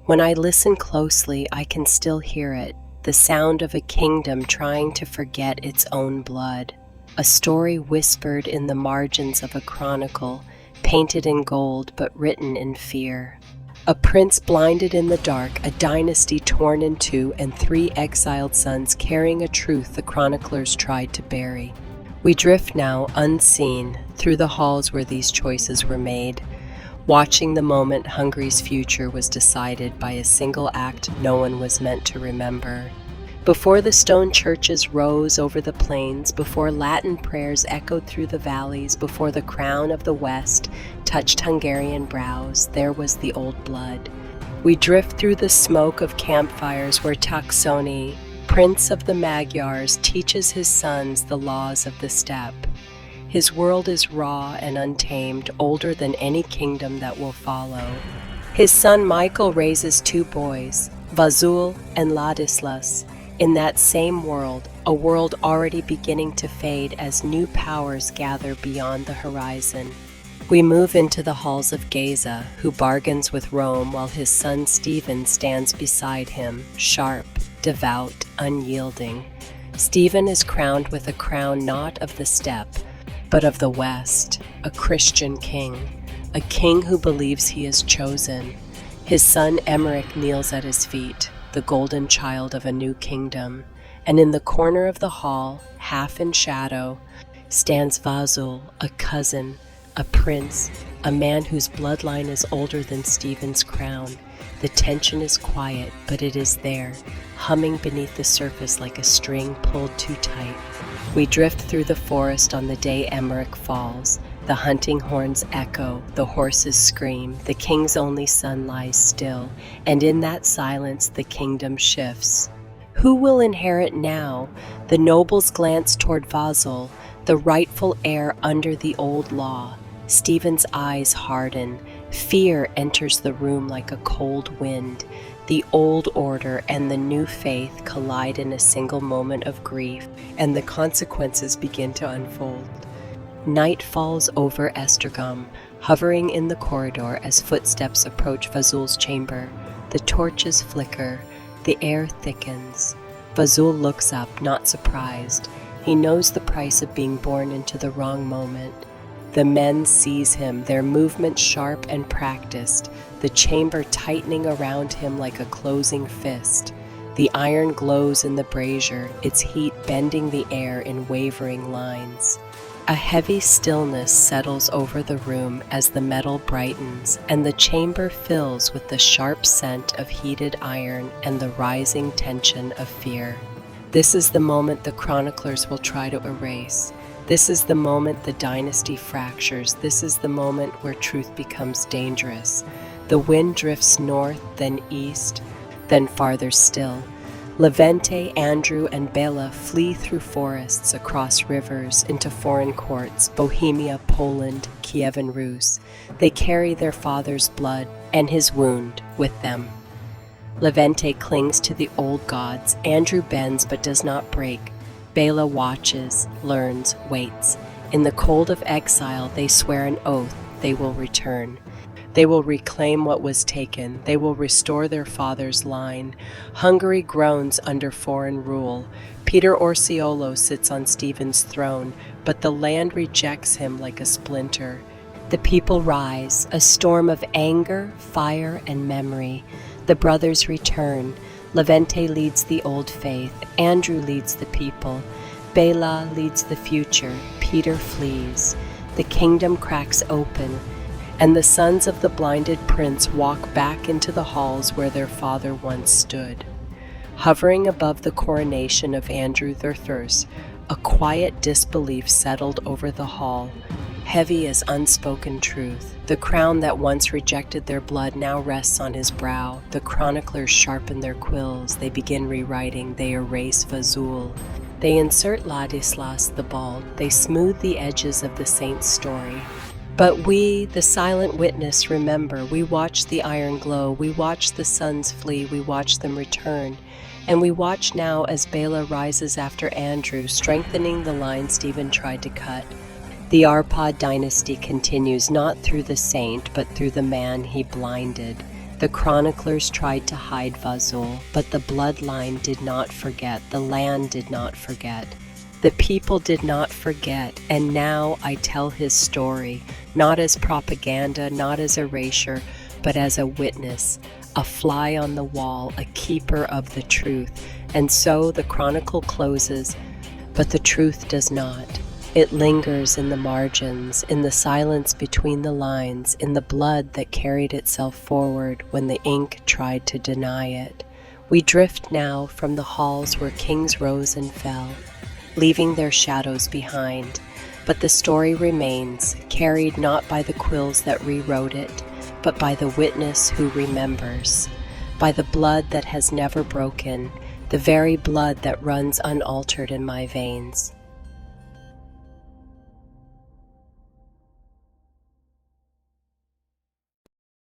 When I listen closely, I can still hear it, the sound of a kingdom trying to forget its own blood. A story whispered in the margins of a chronicle, painted in gold but written in fear. A prince blinded in the dark, a dynasty torn in two, and 3 exiled sons carrying a truth the chroniclers tried to bury. We drift now, unseen, through the halls where these choices were made, watching the moment Hungary's future was decided by a single act no one was meant to remember. Before the stone churches rose over the plains, before Latin prayers echoed through the valleys, before the crown of the West touched Hungarian brows, there was the old blood. We drift through the smoke of campfires where Taksony, prince of the Magyars, teaches his sons the laws of the steppe. His world is raw and untamed, older than any kingdom that will follow. His son Michael raises 2 boys, Vazul and Ladislas, in that same world, a world already beginning to fade as new powers gather beyond the horizon. We move into the halls of Gaza, who bargains with Rome while his son Stephen stands beside him, sharp, devout, unyielding. Stephen is crowned with a crown not of the steppe, but of the West, a Christian king, a king who believes he is chosen. His son Emmerich kneels at his feet, the golden child of a new kingdom, and in the corner of the hall, half in shadow, stands Vazul, a cousin, a prince, a man whose bloodline is older than Stephen's crown. The tension is quiet, but it is there, humming beneath the surface like a string pulled too tight. We drift through the forest on the day Emmerich falls. The hunting horns echo, the horses scream, the king's only son lies still, and in that silence the kingdom shifts. Who will inherit now? The nobles glance toward Vazul, the rightful heir under the old law. Stephen's eyes harden. Fear enters the room like a cold wind. The old order and the new faith collide in a single moment of grief, and the consequences begin to unfold. Night falls over Estergom, hovering in the corridor as footsteps approach Vazul's chamber. The torches flicker, the air thickens. Vazul looks up, not surprised. He knows the price of being born into the wrong moment. The men seize him, their movements sharp and practiced, the chamber tightening around him like a closing fist. The iron glows in the brazier, its heat bending the air in wavering lines. A heavy stillness settles over the room as the metal brightens, and the chamber fills with the sharp scent of heated iron and the rising tension of fear. This is the moment the chroniclers will try to erase. This is the moment the dynasty fractures. This is the moment where truth becomes dangerous. The wind drifts north, then east, then farther still. Levente, Andrew, and Bela flee through forests, across rivers, into foreign courts, Bohemia, Poland, Kievan Rus. They carry their father's blood and his wound with them. Levente clings to the old gods. Andrew bends but does not break. Bela watches, learns, waits. In the cold of exile, they swear an oath they will return. They will reclaim what was taken. They will restore their father's line. Hungary groans under foreign rule. Peter Orseolo sits on Stephen's throne, but the land rejects him like a splinter. The people rise, a storm of anger, fire, and memory. The brothers return. Levente leads the old faith. Andrew leads the people. Bela leads the future. Peter flees. The kingdom cracks open, and the sons of the blinded prince walk back into the halls where their father once stood. Hovering above the coronation of Andrew III, a quiet disbelief settled over the hall, heavy as unspoken truth. The crown that once rejected their blood now rests on his brow. The chroniclers sharpen their quills. They begin rewriting. They erase Vazul. They insert Ladislas the bald. They smooth the edges of the saint's story. But we, the silent witness, remember. We watch the iron glow. We watch the sons flee. We watch them return. And we watch now as Bela rises after Andrew, strengthening the line Stephen tried to cut. The Arpad dynasty continues not through the saint, but through the man he blinded. The The chroniclers tried to hide Vazul, but the bloodline did not forget, the land did not forget. The people did not forget, and now I tell his story, not as propaganda, not as erasure, but as a witness, a fly on the wall, a keeper of the truth. And so the chronicle closes, but the truth does not. It lingers in the margins, in the silence between the lines, in the blood that carried itself forward when the ink tried to deny it. We drift now from the halls where kings rose and fell, leaving their shadows behind, but the story remains, carried not by the quills that rewrote it, but by the witness who remembers, by the blood that has never broken, the very blood that runs unaltered in my veins.